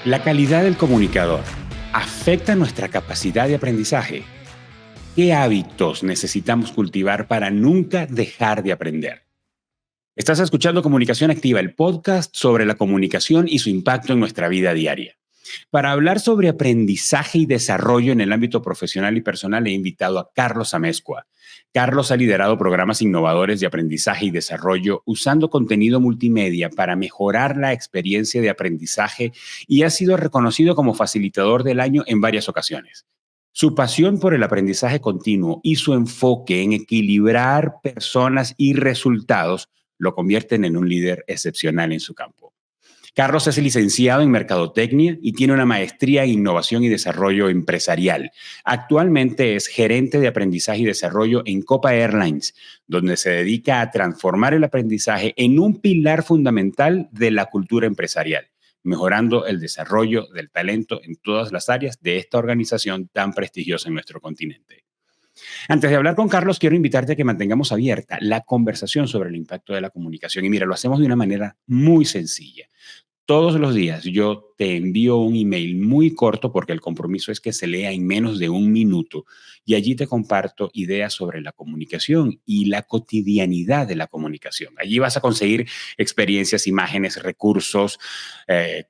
La calidad del comunicador afecta nuestra capacidad de aprendizaje. ¿Qué hábitos necesitamos cultivar para nunca dejar de aprender? Estás escuchando Comunicación Activa, el podcast sobre la comunicación y su impacto en nuestra vida diaria. Para hablar sobre aprendizaje y desarrollo en el ámbito profesional y personal, he invitado a Carlos Amezcua. Carlos ha liderado programas innovadores de aprendizaje y desarrollo usando contenido multimedia para mejorar la experiencia de aprendizaje y ha sido reconocido como facilitador del año en varias ocasiones. Su pasión por el aprendizaje continuo y su enfoque en equilibrar personas y resultados lo convierten en un líder excepcional en su campo. Carlos es licenciado en Mercadotecnia y tiene una maestría en Innovación y Desarrollo Empresarial. Actualmente es gerente de aprendizaje y desarrollo en Copa Airlines, donde se dedica a transformar el aprendizaje en un pilar fundamental de la cultura empresarial, mejorando el desarrollo del talento en todas las áreas de esta organización tan prestigiosa en nuestro continente. Antes de hablar con Carlos, quiero invitarte a que mantengamos abierta la conversación sobre el impacto de la comunicación. Y mira, lo hacemos de una manera muy sencilla. Todos los días yo te envío un email muy corto porque el compromiso es que se lea en menos de un minuto y allí te comparto ideas sobre la comunicación y la cotidianidad de la comunicación. Allí vas a conseguir experiencias, imágenes, recursos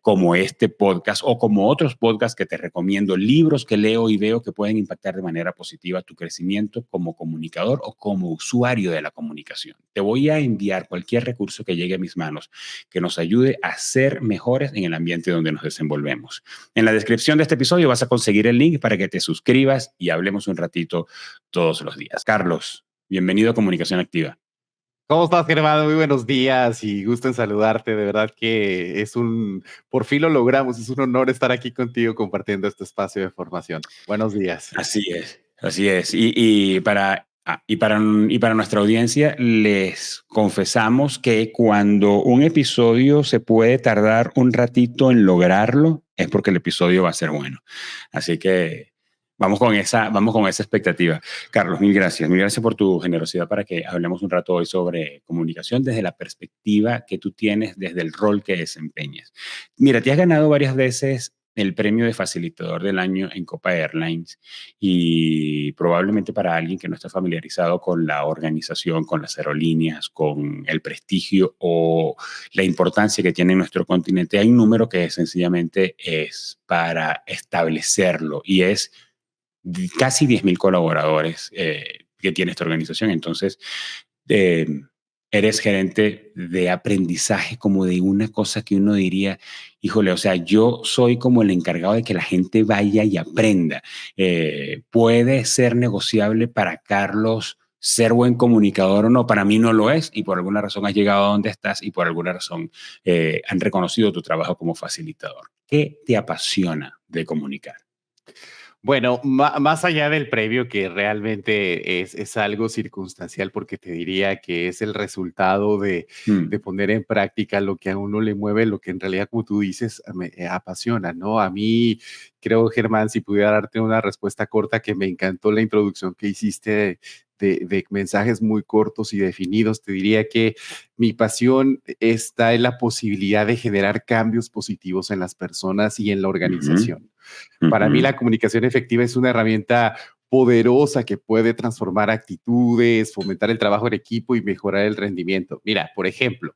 como este podcast o como otros podcasts que te recomiendo, libros que leo y veo que pueden impactar de manera positiva tu crecimiento como comunicador o como usuario de la comunicación. Te voy a enviar cualquier recurso que llegue a mis manos que nos ayude a ser mejores en el ambiente donde nos desenvolvemos. En la descripción de este episodio vas a conseguir el link para que te suscribas y hablemos un ratito todos los días. Carlos, bienvenido a Comunicación Activa. ¿Cómo estás, Germán? Muy buenos días y gusto en saludarte. De verdad que por fin lo logramos, es un honor estar aquí contigo compartiendo este espacio de formación. Buenos días. Así es, así es. Y para nuestra audiencia, les confesamos que cuando un episodio se puede tardar un ratito en lograrlo, es porque el episodio va a ser bueno. Así que vamos con esa expectativa. Carlos, mil gracias. Mil gracias por tu generosidad para que hablemos un rato hoy sobre comunicación desde la perspectiva que tú tienes, desde el rol que desempeñas. Mira, te has ganado varias veces el premio de facilitador del año en Copa Airlines y probablemente para alguien que no está familiarizado con la organización, con las aerolíneas, con el prestigio o la importancia que tiene en nuestro continente, hay un número que sencillamente es para establecerlo y es casi 10,000 colaboradores que tiene esta organización. Entonces, eres gerente de aprendizaje, como de una cosa que uno diría, híjole, o sea, yo soy como el encargado de que la gente vaya y aprenda. ¿Puede ser negociable para Carlos ser buen comunicador o no? Para mí no lo es y por alguna razón has llegado a donde estás y por alguna razón han reconocido tu trabajo como facilitador. ¿Qué te apasiona de comunicar? Bueno, más allá del previo, que realmente es algo circunstancial, porque te diría que es el resultado de poner en práctica lo que a uno le mueve, lo que en realidad, como tú dices, me apasiona, ¿no? A mí, creo, Germán, si pudiera darte una respuesta corta, que me encantó la introducción que hiciste de mensajes muy cortos y definidos, te diría que mi pasión está en la posibilidad de generar cambios positivos en las personas y en la organización. Para mí la comunicación efectiva es una herramienta poderosa que puede transformar actitudes, fomentar el trabajo en equipo y mejorar el rendimiento. Mira, por ejemplo,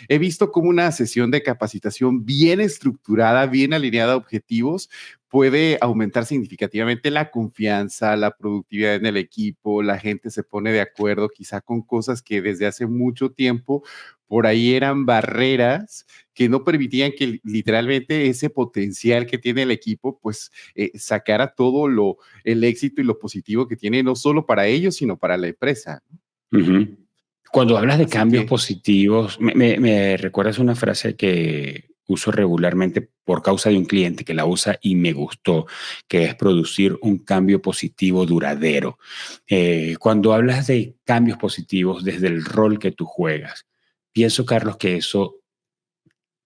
he visto cómo una sesión de capacitación bien estructurada, bien alineada a objetivos, puede aumentar significativamente la confianza, la productividad en el equipo, la gente se pone de acuerdo quizá con cosas que desde hace mucho tiempo por ahí eran barreras que no permitían que literalmente ese potencial que tiene el equipo, pues sacara todo el éxito y lo positivo que tiene, no solo para ellos, sino para la empresa. Cuando hablas de Así cambios que, positivos, me recuerdas una frase que uso regularmente por causa de un cliente que la usa y me gustó, que es producir un cambio positivo duradero. Cuando hablas de cambios positivos desde el rol que tú juegas, pienso, Carlos, que eso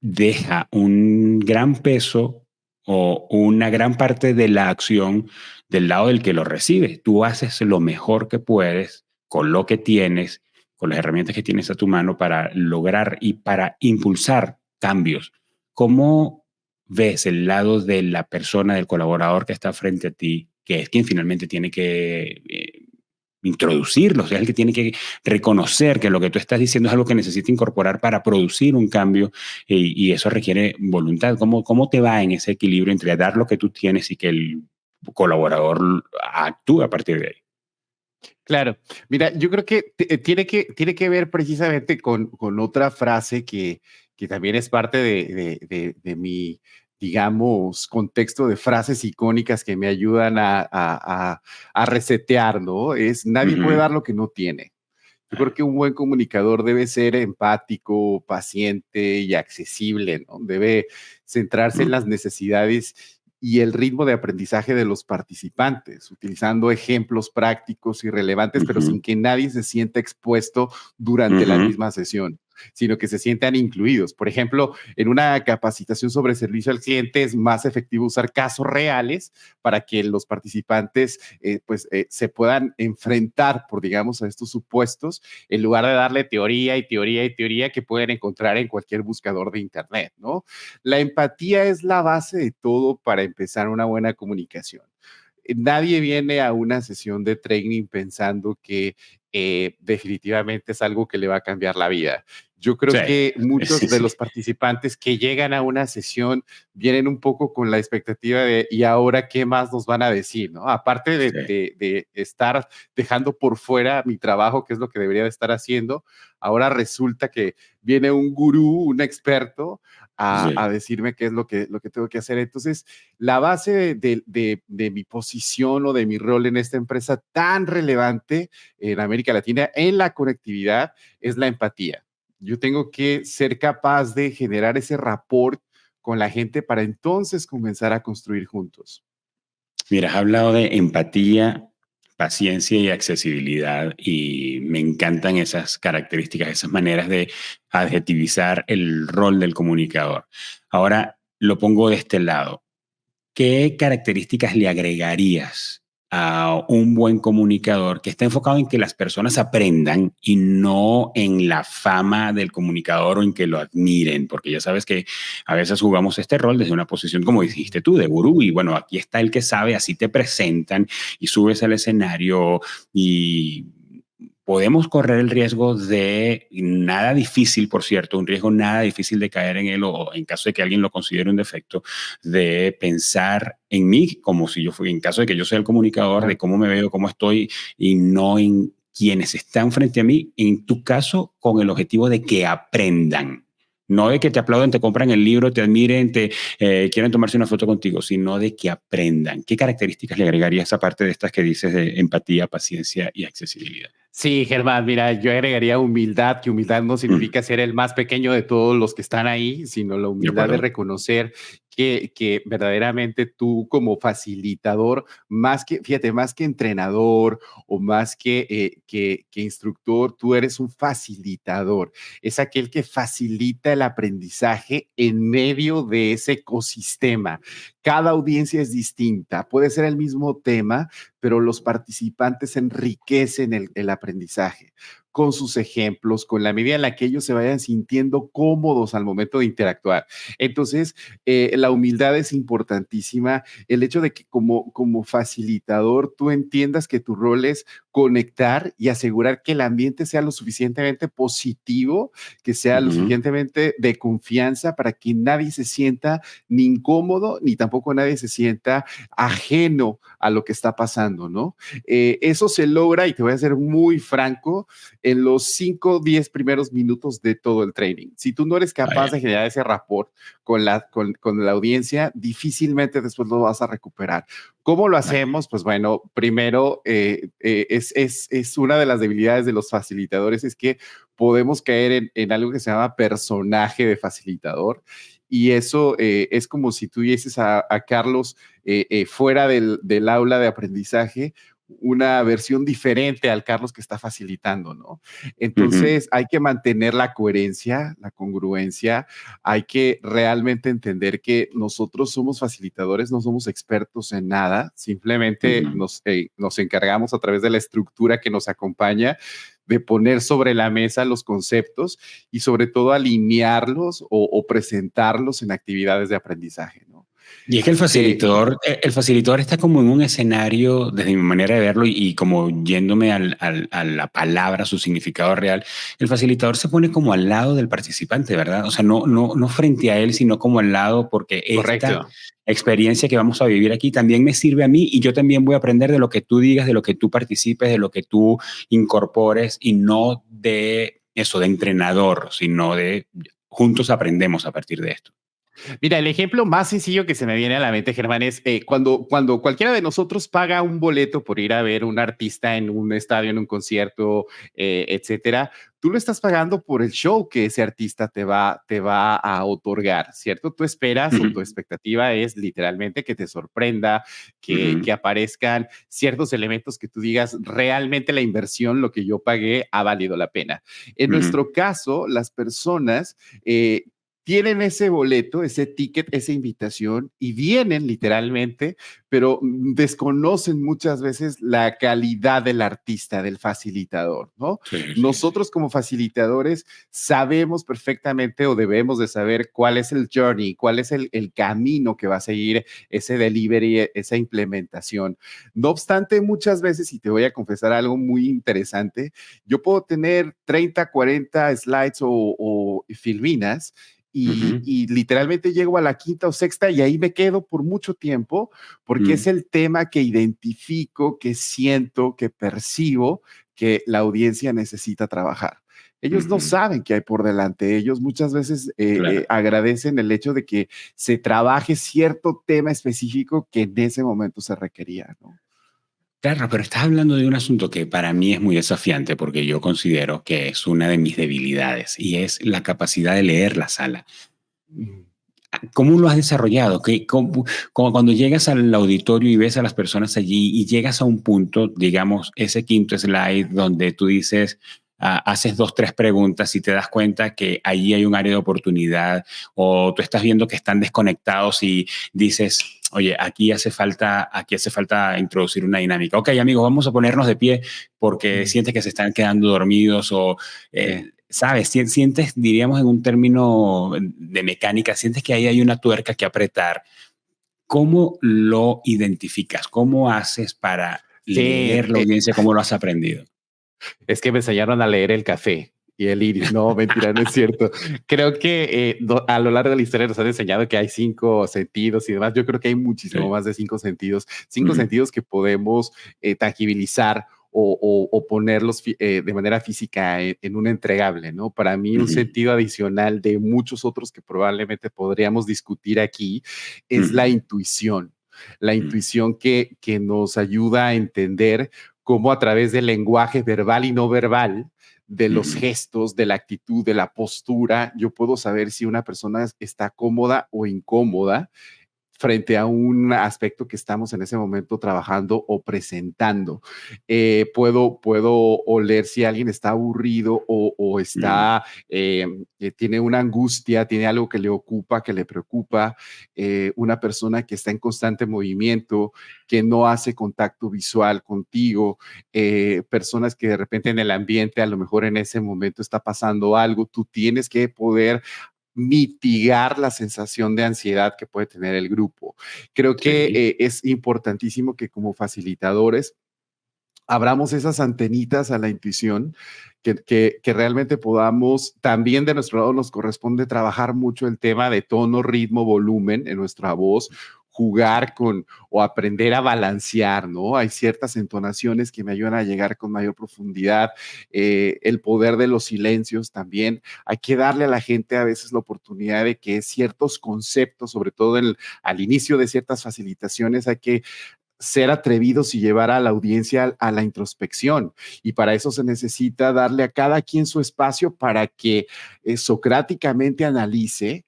deja un gran peso o una gran parte de la acción del lado del que lo recibe. Tú haces lo mejor que puedes con lo que tienes, con las herramientas que tienes a tu mano para lograr y para impulsar cambios. ¿Cómo ves el lado de la persona, del colaborador que está frente a ti, que es quien finalmente tiene que introducirlos, es el que tiene que reconocer que lo que tú estás diciendo es algo que necesita incorporar para producir un cambio, y eso requiere voluntad. ¿Cómo te va en ese equilibrio entre dar lo que tú tienes y que el colaborador actúe a partir de ahí? Claro, mira, yo creo que tiene que ver precisamente con otra frase que también es parte de mi, digamos, contexto de frases icónicas que me ayudan a resetear, ¿no? Es nadie puede Ujú. dar lo que no tiene. Yo creo que un buen comunicador debe ser empático, paciente y accesible, ¿no? Debe centrarse en Mm. las necesidades y el ritmo de aprendizaje de los participantes, utilizando ejemplos prácticos y relevantes, pero Ujú. sin que nadie se sienta expuesto durante la Ujú. misma sesión, sino que se sientan incluidos. Por ejemplo, en una capacitación sobre servicio al cliente es más efectivo usar casos reales para que los participantes se puedan enfrentar, por digamos, a estos supuestos, en lugar de darle teoría y teoría y teoría que pueden encontrar en cualquier buscador de Internet, ¿no? La empatía es la base de todo para empezar una buena comunicación. Nadie viene a una sesión de training pensando que definitivamente es algo que le va a cambiar la vida. Yo Sí, creo que sí, muchos de sí. los participantes que llegan a una sesión vienen un poco con la expectativa de, ¿y ahora qué más nos van a decir? ¿No? Aparte Sí. de estar dejando por fuera mi trabajo, que es lo que debería de estar haciendo, ahora resulta que viene un gurú, un experto, a Sí. decirme qué es lo que tengo que hacer. Entonces, la base de mi posición o de mi rol en esta empresa tan relevante en América Latina en la conectividad es la empatía. Yo tengo que ser capaz de generar ese rapport con la gente para entonces comenzar a construir juntos. Mira, has hablado de empatía, paciencia y accesibilidad, y me encantan esas características, esas maneras de adjetivizar el rol del comunicador. Ahora lo pongo de este lado. ¿Qué características le agregarías a un buen comunicador que está enfocado en que las personas aprendan y no en la fama del comunicador o en que lo admiren? Porque ya sabes que a veces jugamos este rol desde una posición, como dijiste tú, de gurú, y bueno, aquí está el que sabe, así te presentan y subes al escenario, y podemos correr el riesgo de, nada difícil, por cierto, un riesgo nada difícil de caer en él, o en caso de que alguien lo considere un defecto, de pensar en mí como si yo fuera, en caso de que yo sea el comunicador, de Claro. cómo me veo, cómo estoy, y no en quienes están frente a mí, en tu caso, con el objetivo de que aprendan. No de que te aplauden, te compran el libro, te admiren, te quieren tomarse una foto contigo, sino de que aprendan. ¿Qué características le agregarías aparte de estas que dices de empatía, paciencia y accesibilidad? Sí, Germán, mira, yo agregaría humildad, que humildad no Mm, significa ser el más pequeño de todos los que están ahí, sino la ¿de humildad de acuerdo? reconocer que verdaderamente tú como facilitador, más que, fíjate, más que entrenador o más que instructor, tú eres un facilitador. Es aquel que facilita el aprendizaje en medio de ese ecosistema. Cada audiencia es distinta, puede ser el mismo tema, pero los participantes enriquecen el aprendizaje con sus ejemplos, con la medida en la que ellos se vayan sintiendo cómodos al momento de interactuar. Entonces, la humildad es importantísima. El hecho de que como facilitador tú entiendas que tu rol es conectar y asegurar que el ambiente sea lo suficientemente positivo, que sea lo Ujú. suficientemente de confianza para que nadie se sienta ni incómodo, ni tampoco nadie se sienta ajeno a lo que está pasando, ¿no? Eso se logra, y te voy a ser muy franco, en los 5 o 10 primeros minutos de todo el training. Si tú no eres capaz Vaya. de generar ese rapport con la audiencia, difícilmente después lo vas a recuperar. ¿Cómo lo Vaya. hacemos? Pues bueno, primero es una de las debilidades de los facilitadores, es que podemos caer en algo que se llama personaje de facilitador, y eso es como si tuvieses a Carlos fuera del aula de aprendizaje, una versión diferente al Carlos que está facilitando, ¿no? Ujú. Entonces hay que mantener la coherencia, la congruencia, hay que realmente entender que nosotros somos facilitadores, no somos expertos en nada, simplemente Ujú. nos encargamos a través de la estructura que nos acompaña de poner sobre la mesa los conceptos y sobre todo alinearlos o presentarlos en actividades de aprendizaje. Y es que el facilitador está como en un escenario, desde mi manera de verlo y como yéndome a la palabra, su significado real, el facilitador se pone como al lado del participante, ¿verdad? O sea, no frente a él, sino como al lado, porque esta Correcto. experiencia que vamos a vivir aquí también me sirve a mí y yo también voy a aprender de lo que tú digas, de lo que tú participes, de lo que tú incorpores y no de eso, de entrenador, sino de juntos aprendemos a partir de esto. Mira, el ejemplo más sencillo que se me viene a la mente, Germán, es cuando cualquiera de nosotros paga un boleto por ir a ver un artista en un estadio, en un concierto, etcétera, tú lo estás pagando por el show que ese artista te va a otorgar, ¿cierto? Tú esperas o tu Ujú, expectativa es literalmente que te sorprenda, ujú, que aparezcan ciertos elementos que tú digas, realmente la inversión, lo que yo pagué, ha valido la pena. En ujú. nuestro caso, las personas tienen ese boleto, ese ticket, esa invitación y vienen literalmente, pero desconocen muchas veces la calidad del artista, del facilitador, ¿no? Sí, sí, sí. Nosotros como facilitadores sabemos perfectamente o debemos de saber cuál es el journey, cuál es el camino que va a seguir ese delivery, esa implementación. No obstante, muchas veces, y te voy a confesar algo muy interesante, yo puedo tener 30, 40 slides o filminas Ujú, y literalmente llego a la quinta o sexta y ahí me quedo por mucho tiempo porque es mm, el tema que identifico, que siento, que percibo que la audiencia necesita trabajar. Ellos no ujú. saben qué hay por delante. Ellos muchas veces Claro, agradecen el hecho de que se trabaje cierto tema específico que en ese momento se requería, ¿no? claro, pero estás hablando de un asunto que para mí es muy desafiante porque yo considero que es una de mis debilidades y es la capacidad de leer la sala. Mm. ¿Cómo lo has desarrollado? Como cuando llegas al auditorio y ves a las personas allí y llegas a un punto, digamos, ese quinto slide donde tú dices, haces dos, tres preguntas y te das cuenta que allí hay un área de oportunidad o tú estás viendo que están desconectados y dices, oye, aquí hace falta introducir una dinámica. Ok, amigos, vamos a ponernos de pie porque Mm. sientes que se están quedando dormidos o Sí. ¿sabes? Sientes, diríamos en un término de mecánica, sientes que ahí hay una tuerca que apretar. ¿Cómo lo identificas? ¿Cómo haces para Sí, leer la audiencia? ¿Cómo lo has aprendido? es que me enseñaron a leer el café y el iris. No, mentira, no es cierto. Creo que a lo largo de la historia nos han enseñado que hay 5 sentidos y demás. Yo creo que hay muchísimo Sí. más de 5 sentidos, cinco Ujú, sentidos que podemos tangibilizar o ponerlos de manera física en un entregable, ¿no? Para mí, un ujú, sentido adicional de muchos otros que probablemente podríamos discutir aquí es ujú, la ujú, intuición que nos ayuda a entender cómo a través del lenguaje verbal y no verbal, de los ujú. gestos, de la actitud, de la postura, yo puedo saber si una persona está cómoda o incómoda frente a un aspecto que estamos en ese momento trabajando o presentando. Puedo oler si alguien está aburrido o Ujú, está, tiene una angustia, tiene algo que le ocupa, que le preocupa, una persona que está en constante movimiento, que no hace contacto visual contigo, personas que de repente en el ambiente, a lo mejor en ese momento está pasando algo, tú tienes que poder mitigar la sensación de ansiedad que puede tener el grupo. Creo que sí. es importantísimo que como facilitadores abramos esas antenitas a la intuición, que realmente podamos, también de nuestro lado nos corresponde trabajar mucho el tema de tono, ritmo, volumen en nuestra voz, jugar Sí. con o aprender a balancear, ¿no? Hay ciertas entonaciones que me ayudan a llegar con mayor profundidad, el poder de los silencios también. Hay que darle a la gente a veces la oportunidad de que ciertos conceptos, sobre todo al inicio de ciertas facilitaciones, hay que ser atrevidos y llevar a la audiencia a la introspección. Y para eso se necesita darle a cada quien su espacio para que socráticamente analice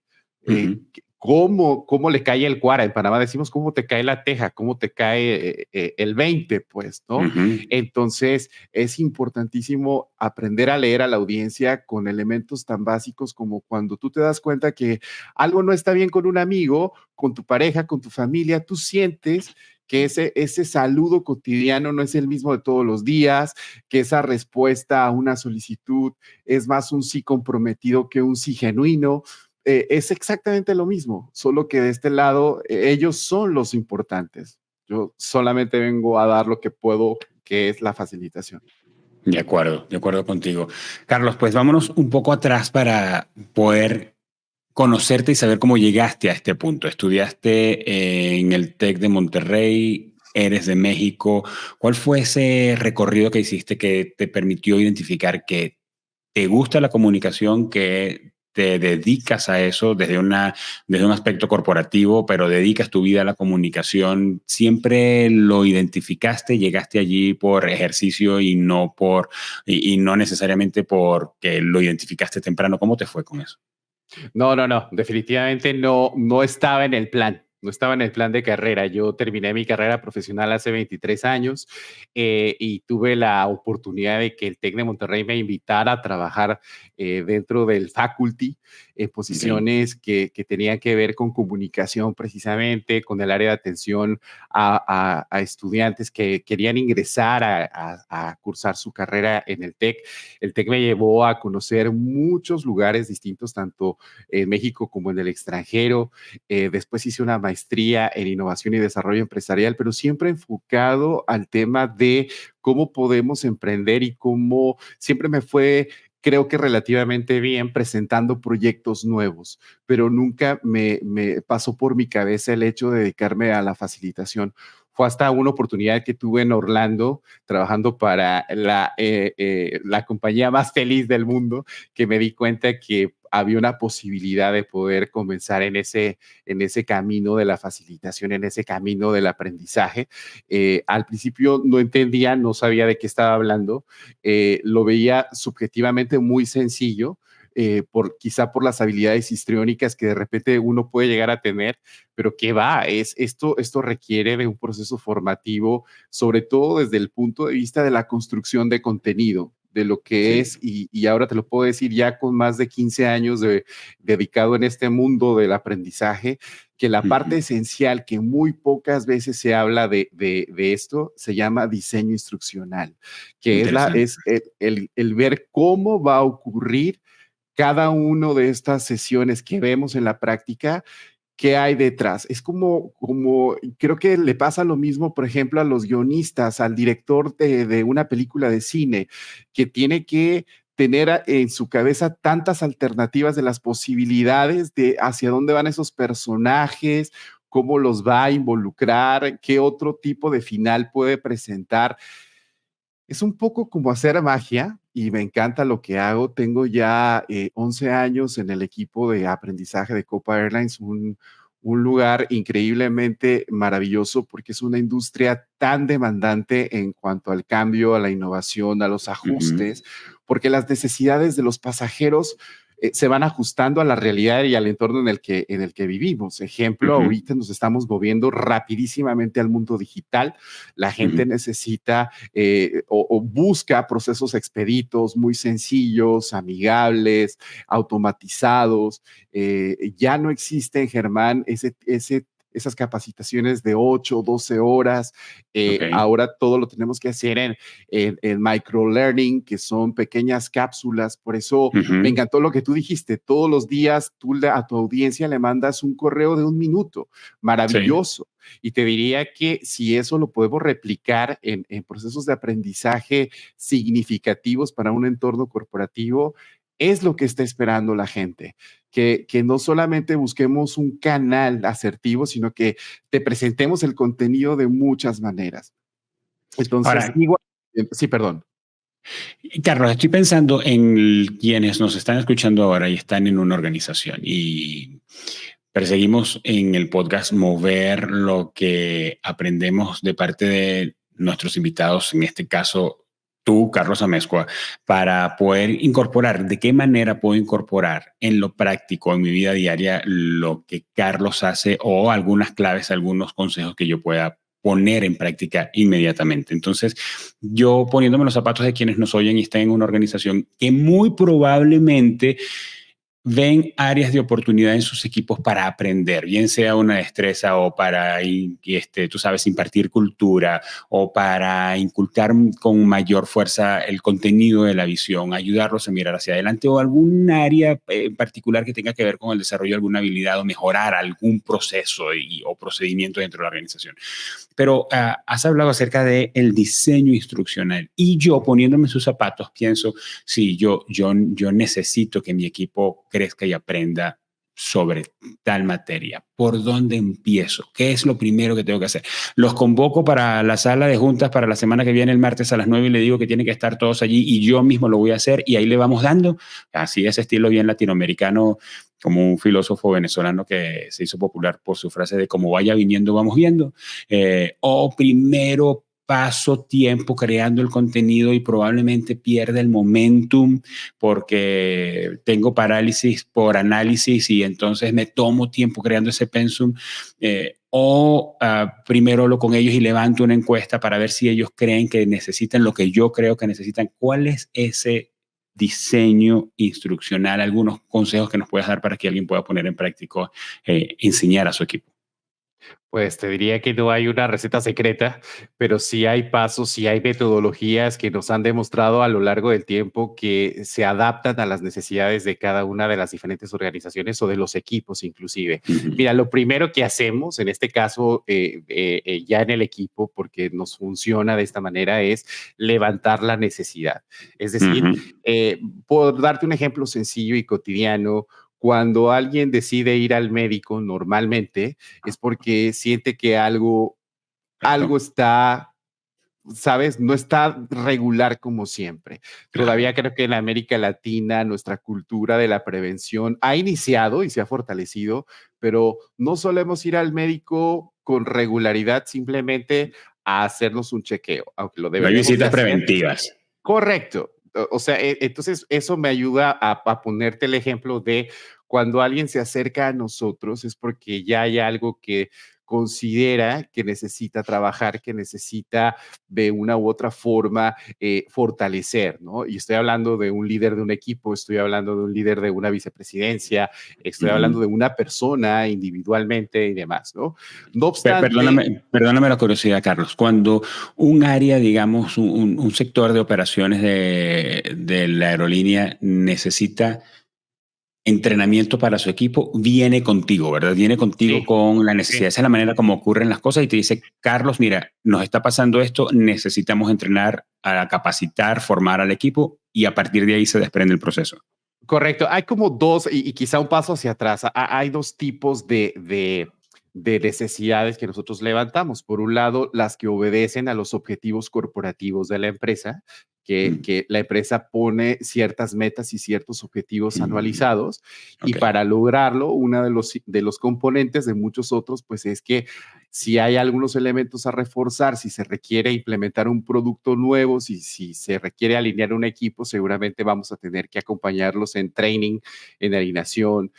Ujú, cómo le cae el cuara. En Panamá decimos cómo te cae la teja, cómo te cae el 20, pues, ¿no? ujú, Entonces, es importantísimo aprender a leer a la audiencia con elementos tan básicos como cuando tú te das cuenta que algo no está bien con un amigo, con tu pareja, con tu familia, tú sientes que ese saludo cotidiano no es el mismo de todos los días, que esa respuesta a una solicitud es más un sí comprometido que un sí genuino. es exactamente lo mismo, solo que de este lado ellos son los importantes. Yo solamente vengo a dar lo que puedo, que es la facilitación. De acuerdo contigo. Carlos, pues vámonos un poco atrás para poder conocerte y saber cómo llegaste a este punto. Estudiaste en el TEC de Monterrey, eres de México. ¿Cuál fue ese recorrido que hiciste que te permitió identificar que te gusta la comunicación, que te dedicas a eso desde un aspecto corporativo, pero dedicas tu vida a la comunicación? ¿Siempre lo identificaste, llegaste allí por ejercicio y no necesariamente porque lo identificaste temprano? ¿Cómo te fue con eso? No, definitivamente no estaba en el plan. No estaba en el plan de carrera. Yo terminé mi carrera profesional hace 23 años y tuve la oportunidad de que el TEC de Monterrey me invitara a trabajar dentro del faculty en Okay. posiciones que tenían que ver con comunicación precisamente, con el área de atención a estudiantes que querían ingresar a cursar su carrera en el TEC. El TEC me llevó a conocer muchos lugares distintos, tanto en México como en el extranjero. Después hice una maestría en innovación y desarrollo empresarial, pero siempre enfocado al tema de cómo podemos emprender y cómo siempre me fue, creo que relativamente bien, presentando proyectos nuevos, pero nunca me pasó por mi cabeza el hecho de dedicarme a la facilitación. Fue hasta una oportunidad que tuve en Orlando, trabajando para la compañía más feliz del mundo, que me di cuenta que había una posibilidad de poder comenzar en ese camino de la facilitación, en ese camino del aprendizaje. Al principio no entendía, no sabía de qué estaba hablando, lo veía subjetivamente muy sencillo, quizá por las habilidades histriónicas que de repente uno puede llegar a tener, pero ¿qué va? Esto requiere de un proceso formativo, sobre todo desde el punto de vista de la construcción de contenido, de lo que Sí. es, y ahora te lo puedo decir ya con más de 15 años dedicado en este mundo del aprendizaje, que la parte Ujú. esencial que muy pocas veces se habla de esto se llama diseño instruccional, que Interesante. es el ver cómo va a ocurrir cada una de estas sesiones que vemos en la práctica. ¿Qué hay detrás? Es como, creo que le pasa lo mismo, por ejemplo, a los guionistas, al director de una película de cine, que tiene que tener en su cabeza tantas alternativas de las posibilidades de hacia dónde van esos personajes, cómo los va a involucrar, qué otro tipo de final puede presentar. Es un poco como hacer magia y me encanta lo que hago. Tengo ya 11 años en el equipo de aprendizaje de Copa Airlines, un lugar increíblemente maravilloso porque es una industria tan demandante en cuanto al cambio, a la innovación, a los Ujú. ajustes, porque las necesidades de los pasajeros se van ajustando a la realidad y al entorno en el que vivimos. Ejemplo, Ujú. ahorita nos estamos moviendo rapidísimamente al mundo digital. La gente Ujú. necesita o busca procesos expeditos, muy sencillos, amigables, automatizados. Ya no existen, Germán, esas capacitaciones de 8 o 12 horas. Ok. Ahora todo lo tenemos que hacer en microlearning, que son pequeñas cápsulas. Por eso me Ujú. encantó lo que tú dijiste. Todos los días a tu audiencia le mandas un correo de 1 minuto. Sí. Maravilloso. Y te diría que si eso lo podemos replicar en procesos de aprendizaje significativos para un entorno corporativo, es lo que está esperando la gente, que no solamente busquemos un canal asertivo, sino que te presentemos el contenido de muchas maneras. Entonces, Ahora, igual, sí, perdón. Carlos, estoy pensando en quienes nos están escuchando ahora y están en una organización y perseguimos en el podcast mover lo que aprendemos de parte de nuestros invitados, en este caso tú, Carlos Amezcua, para poder incorporar, de qué manera puedo incorporar en lo práctico, en mi vida diaria, lo que Carlos hace o algunas claves, algunos consejos que yo pueda poner en práctica inmediatamente. Entonces, yo poniéndome los zapatos de quienes nos oyen y están en una organización que muy probablemente ven áreas de oportunidad en sus equipos para aprender, bien sea una destreza o para, tú sabes, impartir cultura o para inculcar con mayor fuerza el contenido de la visión, ayudarlos a mirar hacia adelante o algún área en particular que tenga que ver con el desarrollo de alguna habilidad o mejorar algún proceso o procedimiento dentro de la organización. Pero has hablado acerca del diseño instruccional y yo poniéndome en sus zapatos pienso, sí, yo necesito que mi equipo crezca y aprenda sobre tal materia. ¿Por dónde empiezo? ¿Qué es lo primero que tengo que hacer? Los convoco para la sala de juntas para la semana que viene, el martes a las 9 y le digo que tienen que estar todos allí y yo mismo lo voy a hacer y ahí le vamos dando. Así ese estilo bien latinoamericano, como un filósofo venezolano que se hizo popular por su frase de como vaya viniendo, vamos viendo. O primero paso tiempo creando el contenido y probablemente pierda el momentum porque tengo parálisis por análisis y entonces me tomo tiempo creando ese pensum. Primero hablo con ellos y levanto una encuesta para ver si ellos creen que necesitan lo que yo creo que necesitan. ¿Cuál es ese diseño instruccional? Algunos consejos que nos puedas dar para que alguien pueda poner en práctica, enseñar a su equipo. Pues te diría que no hay una receta secreta, pero sí hay pasos, sí hay metodologías que nos han demostrado a lo largo del tiempo que se adaptan a las necesidades de cada una de las diferentes organizaciones o de los equipos inclusive. Mira, lo primero que hacemos, en este caso ya en el equipo, porque nos funciona de esta manera, es levantar la necesidad. Es decir, por darte un ejemplo sencillo y cotidiano, cuando alguien decide ir al médico normalmente es porque siente que algo está, ¿sabes? No está regular como siempre. Claro. Todavía creo que en América Latina nuestra cultura de la prevención ha iniciado y se ha fortalecido, pero no solemos ir al médico con regularidad simplemente a hacernos un chequeo, aunque lo No hay deberíamos de visitas hacer. preventivas. Correcto. O sea, entonces eso me ayuda a ponerte el ejemplo de cuando alguien se acerca a nosotros es porque ya hay algo que considera que necesita trabajar, que necesita de una u otra forma fortalecer, ¿no? Y estoy hablando de un líder de un equipo, estoy hablando de un líder de una vicepresidencia, estoy hablando de una persona individualmente y demás, ¿no? No obstante, Perdóname la curiosidad, Carlos. Cuando un área, digamos, un sector de operaciones de la aerolínea necesita entrenamiento para su equipo, viene contigo, ¿verdad? Viene contigo sí, con la necesidad. sí. Esa es la manera como ocurren las cosas y te dice, Carlos, mira, nos está pasando esto, necesitamos entrenar, a capacitar, formar al equipo y a partir de ahí se desprende el proceso. Correcto. Hay como dos, y quizá un paso hacia atrás. Hay dos tipos de necesidades que nosotros levantamos. Por un lado, las que obedecen a los objetivos corporativos de la empresa, que la empresa pone ciertas metas y ciertos objetivos anualizados. Y Okay. para lograrlo, uno de los componentes de muchos otros, pues es que si hay algunos elementos a reforzar, si se requiere implementar un producto nuevo, si se requiere alinear un equipo, seguramente vamos a tener que acompañarlos en training, en alineación,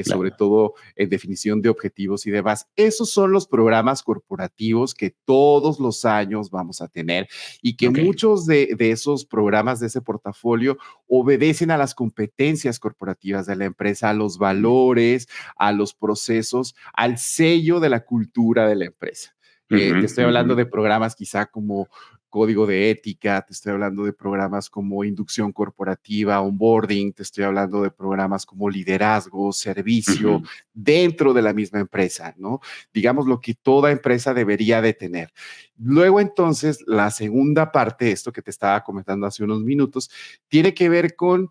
sobre todo en definición de objetivos y demás. Esos son los programas corporativos que todos los años vamos a tener y que muchos de esos programas de ese portafolio obedecen a las competencias corporativas de la empresa, a los valores, a los procesos, al sello de la cultura de la empresa. Te estoy hablando de programas quizá como código de ética, te estoy hablando de programas como inducción corporativa, onboarding, te estoy hablando de programas como liderazgo, servicio, dentro de la misma empresa, ¿no? Digamos lo que toda empresa debería de tener. Luego entonces, la segunda parte, esto que te estaba comentando hace unos minutos, tiene que ver con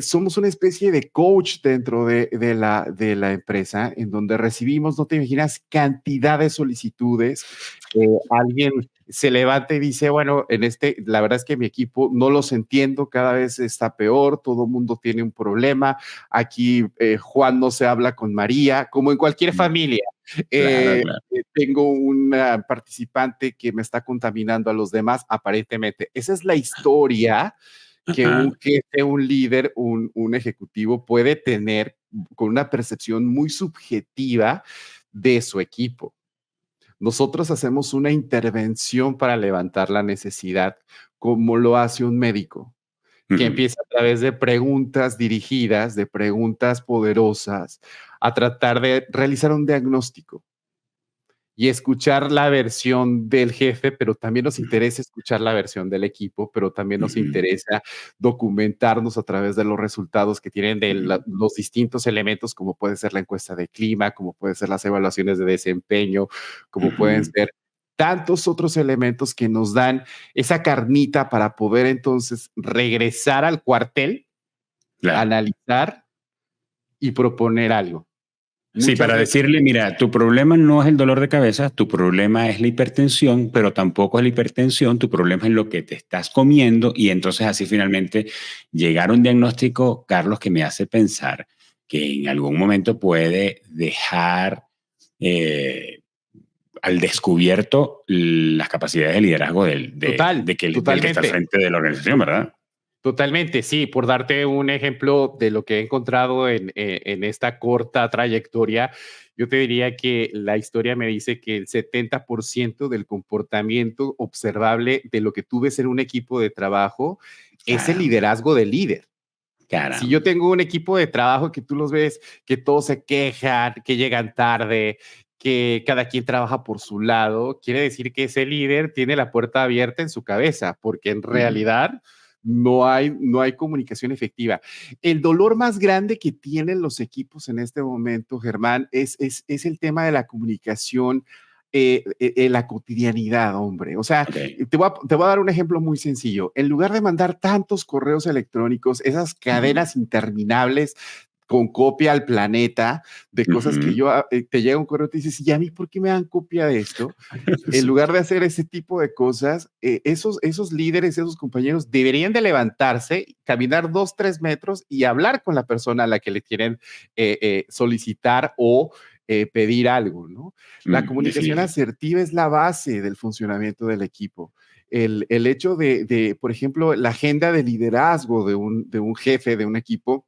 somos una especie de coach dentro de la empresa, en donde recibimos, no te imaginas, cantidad de solicitudes. Alguien se levanta y dice, bueno, la verdad es que mi equipo no los entiendo, cada vez está peor, todo el mundo tiene un problema. Aquí Juan no se habla con María, como en cualquier familia. Claro, claro. Tengo una participante que me está contaminando a los demás, aparentemente. Esa es la historia que un jefe, un líder, un ejecutivo puede tener con una percepción muy subjetiva de su equipo. Nosotros hacemos una intervención para levantar la necesidad, como lo hace un médico. que empieza a través de preguntas dirigidas, de preguntas poderosas, a tratar de realizar un diagnóstico y escuchar la versión del jefe, pero también nos interesa escuchar la versión del equipo, pero también nos interesa documentarnos a través de los resultados que tienen de los distintos elementos, como puede ser la encuesta de clima, como pueden ser las evaluaciones de desempeño, como pueden ser tantos otros elementos que nos dan esa carnita para poder entonces regresar al cuartel, Claro. analizar y proponer algo. Sí, para decirle, mira, tu problema no es el dolor de cabeza, tu problema es la hipertensión, pero tampoco es la hipertensión, tu problema es lo que te estás comiendo, y entonces así finalmente llegar a un diagnóstico, Carlos, que me hace pensar que en algún momento puede dejar al descubierto las capacidades de liderazgo del que está al frente de la organización, ¿verdad? Totalmente, sí. Por darte un ejemplo de lo que he encontrado en esta corta trayectoria, yo te diría que la historia me dice que el 70% del comportamiento observable de lo que tú ves en un equipo de trabajo es el liderazgo del líder. Caramba. Si yo tengo un equipo de trabajo que tú los ves, que todos se quejan, que llegan tarde, que cada quien trabaja por su lado, quiere decir que ese líder tiene la puerta abierta en su cabeza, porque en realidad no hay comunicación efectiva. El dolor más grande que tienen los equipos en este momento, Germán, es el tema de la comunicación en la cotidianidad, hombre. O sea, te voy a dar un ejemplo muy sencillo. En lugar de mandar tantos correos electrónicos, esas cadenas interminables con copia al planeta de cosas que te llega un correo y te dices, ¿y a mí por qué me dan copia de esto? En lugar de hacer ese tipo de cosas, esos líderes, esos compañeros deberían de levantarse, caminar 2, 3 metros y hablar con la persona a la que le quieren solicitar o pedir algo, ¿no? La comunicación asertiva es la base del funcionamiento del equipo. El hecho de, por ejemplo, la agenda de liderazgo de un jefe, de un equipo,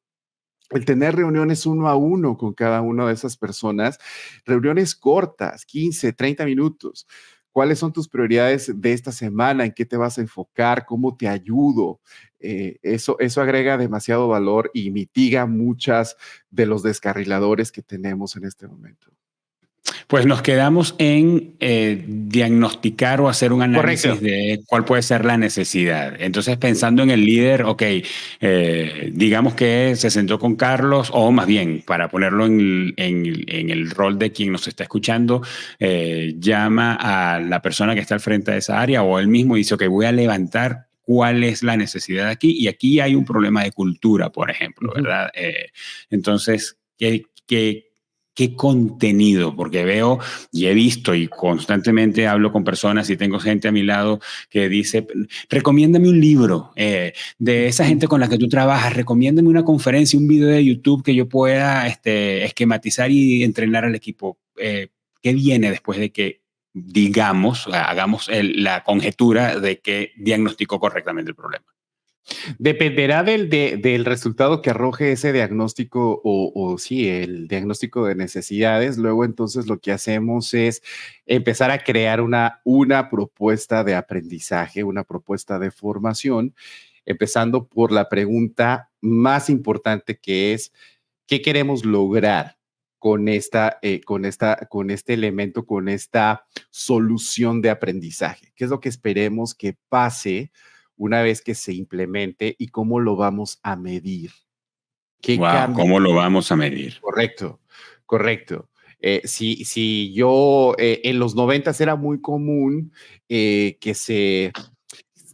el tener reuniones 1 a 1 con cada una de esas personas, reuniones cortas, 15, 30 minutos. ¿Cuáles son tus prioridades de esta semana? ¿En qué te vas a enfocar? ¿Cómo te ayudo? Eso agrega demasiado valor y mitiga muchas de los descarriladores que tenemos en este momento. Pues nos quedamos en diagnosticar o hacer un análisis de cuál puede ser la necesidad. Entonces, pensando en el líder, digamos que se sentó con Carlos, o más bien, para ponerlo en el rol de quien nos está escuchando, llama a la persona que está al frente de esa área o él mismo y dice, ok, voy a levantar cuál es la necesidad aquí, y aquí hay un problema de cultura, por ejemplo, ¿verdad? Entonces, ¿qué contenido? Porque veo y he visto y constantemente hablo con personas y tengo gente a mi lado que dice, recomiéndame un libro de esa gente con la que tú trabajas, recomiéndame una conferencia, un video de YouTube que yo pueda esquematizar y entrenar al equipo. ¿Qué viene después de que, digamos, hagamos la conjetura de que diagnosticó correctamente el problema? Dependerá del resultado que arroje ese diagnóstico o sí, el diagnóstico de necesidades. Luego, entonces, lo que hacemos es empezar a crear una propuesta de aprendizaje, una propuesta de formación, empezando por la pregunta más importante, que es, ¿qué queremos lograr con este elemento, con esta solución de aprendizaje? ¿Qué es lo que esperemos que pase una vez que se implemente y cómo lo vamos a medir? ¿Cómo lo vamos a medir? Correcto. Si yo en los 90s era muy común que se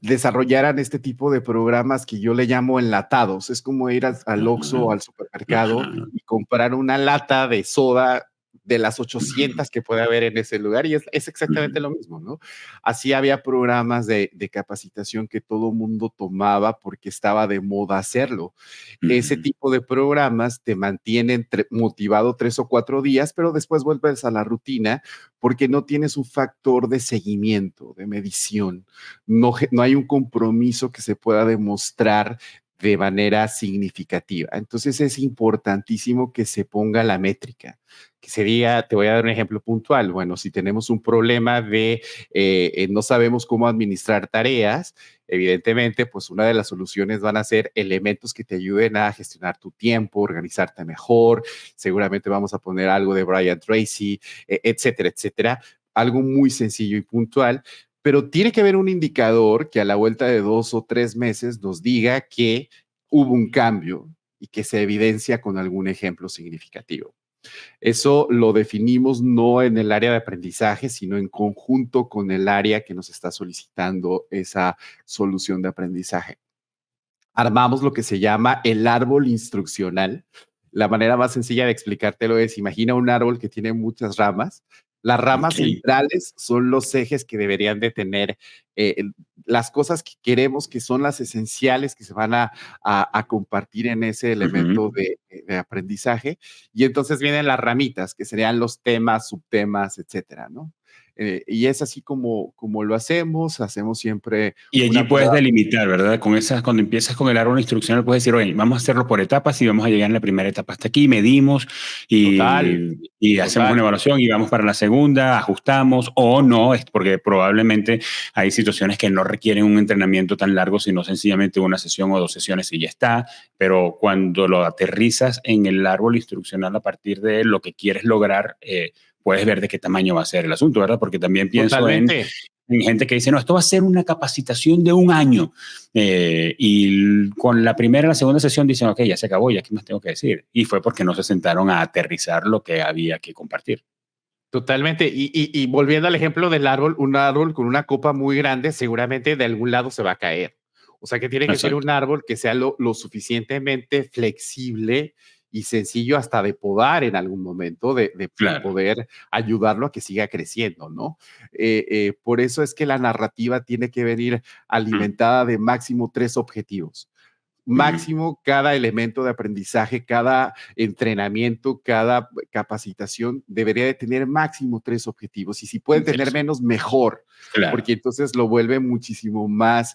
desarrollaran este tipo de programas que yo le llamo enlatados. Es como ir al Oxxo o al supermercado y comprar una lata de soda de las 800 que puede haber en ese lugar, y es exactamente lo mismo, ¿no? Así había programas de capacitación que todo mundo tomaba porque estaba de moda hacerlo. Ese tipo de programas te mantienen motivado 3 o 4 días, pero después vuelves a la rutina porque no tienes un factor de seguimiento, de medición. No hay un compromiso que se pueda demostrar de manera significativa. Entonces es importantísimo que se ponga la métrica, que sería, te voy a dar un ejemplo puntual. Bueno, si tenemos un problema de no sabemos cómo administrar tareas, evidentemente, pues una de las soluciones van a ser elementos que te ayuden a gestionar tu tiempo, organizarte mejor. Seguramente vamos a poner algo de Brian Tracy, etcétera, etcétera. Algo muy sencillo y puntual, pero tiene que haber un indicador que a la vuelta de 2 o 3 meses nos diga que hubo un cambio y que se evidencia con algún ejemplo significativo. Eso lo definimos no en el área de aprendizaje, sino en conjunto con el área que nos está solicitando esa solución de aprendizaje. Armamos lo que se llama el árbol instruccional. La manera más sencilla de explicártelo es, imagina un árbol que tiene muchas ramas. Las ramas Ok. centrales son los ejes que deberían de tener las cosas que queremos, que son las esenciales que se van a compartir en ese elemento Ujú. de aprendizaje. Y entonces vienen las ramitas, que serían los temas, subtemas, etcétera, ¿no? Y es así como lo hacemos siempre Y allí una puedes prueba. delimitar, ¿verdad? Con esas, cuando empiezas con el árbol instruccional, puedes decir, oye, vamos a hacerlo por etapas y vamos a llegar en la primera etapa hasta aquí, medimos Total, y hacemos una total. evaluación y vamos para la segunda, ajustamos o no, es porque probablemente hay situaciones que no requieren un entrenamiento tan largo, sino sencillamente una sesión o 2 sesiones y ya está. Pero cuando lo aterrizas en el árbol instruccional a partir de lo que quieres lograr, puedes ver de qué tamaño va a ser el asunto, ¿verdad? Porque también pienso Totalmente. en gente que dice, no, esto va a ser una capacitación de un año. Y con la primera y la segunda sesión dicen, ok, ya se acabó, ya qué más tengo que decir. Y fue porque no se sentaron a aterrizar lo que había que compartir. Totalmente. Y volviendo al ejemplo del árbol, un árbol con una copa muy grande seguramente de algún lado se va a caer. O sea que tiene que ser Exacto. un árbol que sea lo suficientemente flexible y sencillo hasta de podar en algún momento, de Claro. poder ayudarlo a que siga creciendo, ¿no? Por eso es que la narrativa tiene que venir Mm, alimentada de máximo 3 objetivos. mm, Máximo cada elemento de aprendizaje, cada entrenamiento, cada capacitación debería de tener máximo 3 objetivos. Y si pueden tener interesante. menos, mejor, Claro, porque entonces lo vuelve muchísimo más,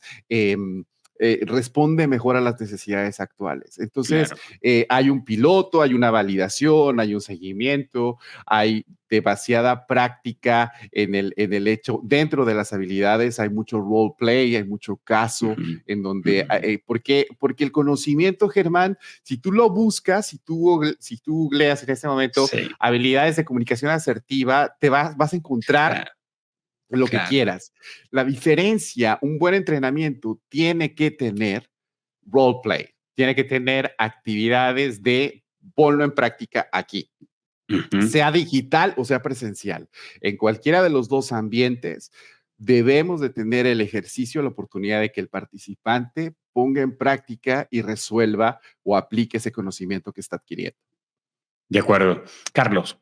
responde mejor a las necesidades actuales. Entonces, claro. hay un piloto, hay una validación, hay un seguimiento, hay demasiada práctica en el hecho, dentro de las habilidades hay mucho role play, hay mucho caso, Ujú, en donde, ujú. porque el conocimiento, Germán, si tú lo buscas, si tú googleas en este momento Sí, habilidades de comunicación asertiva, vas a encontrar claro, lo que claro. quieras. La diferencia, un buen entrenamiento tiene que tener role play, tiene que tener actividades de ponlo en práctica aquí, Ujú. sea digital o sea presencial. En cualquiera de los dos ambientes, debemos de tener el ejercicio, la oportunidad de que el participante ponga en práctica y resuelva o aplique ese conocimiento que está adquiriendo. De acuerdo. Carlos,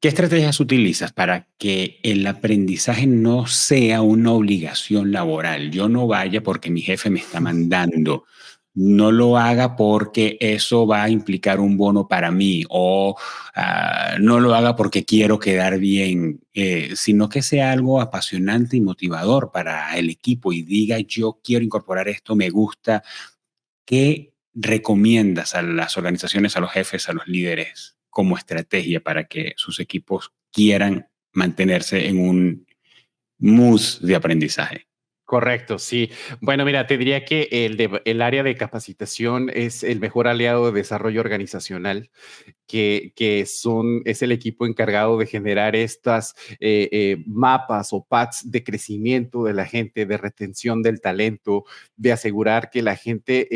¿qué estrategias utilizas para que el aprendizaje no sea una obligación laboral? Yo no vaya porque mi jefe me está mandando. No lo haga porque eso va a implicar un bono para mí o no lo haga porque quiero quedar bien, sino que sea algo apasionante y motivador para el equipo y diga yo quiero incorporar esto, me gusta. ¿Qué recomiendas a las organizaciones, a los jefes, a los líderes como estrategia para que sus equipos quieran mantenerse en un mood de aprendizaje? Correcto, sí. Bueno, mira, te diría que el área de capacitación es el mejor aliado de desarrollo organizacional. Es el equipo encargado de generar estas mapas o paths de crecimiento de la gente, de retención del talento, de asegurar que la gente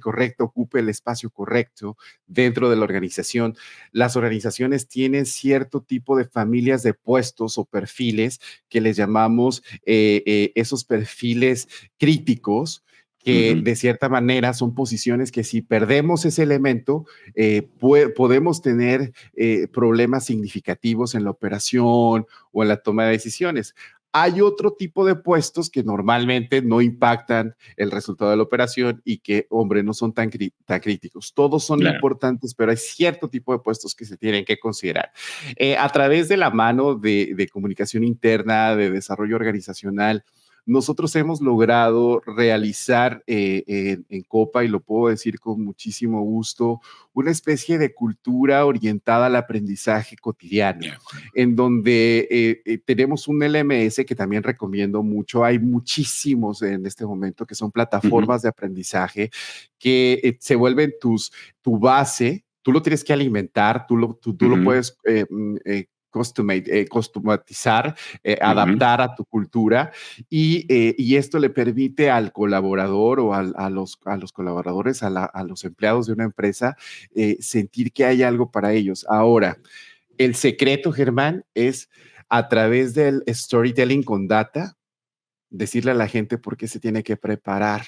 correcta ocupe el espacio correcto dentro de la organización. Las organizaciones tienen cierto tipo de familias de puestos o perfiles que les llamamos esos perfiles críticos, que Ujú. de cierta manera son posiciones que si perdemos ese elemento, podemos tener problemas significativos en la operación o en la toma de decisiones. Hay otro tipo de puestos que normalmente no impactan el resultado de la operación y que, hombre, no son tan críticos. Todos son Claro. importantes, pero hay cierto tipo de puestos que se tienen que considerar. A través de la mano de comunicación interna, de desarrollo organizacional, nosotros hemos logrado realizar en Copa, y lo puedo decir con muchísimo gusto, una especie de cultura orientada al aprendizaje cotidiano, en donde tenemos un LMS que también recomiendo mucho. Hay muchísimos en este momento que son plataformas de aprendizaje que se vuelven tu base. Tú lo tienes que alimentar, tú lo puedes customizar, adaptar a tu cultura, y esto le permite al colaborador o a los colaboradores, a los empleados de una empresa, sentir que hay algo para ellos. Ahora, el secreto, Germán, es a través del storytelling con data, decirle a la gente por qué se tiene que preparar.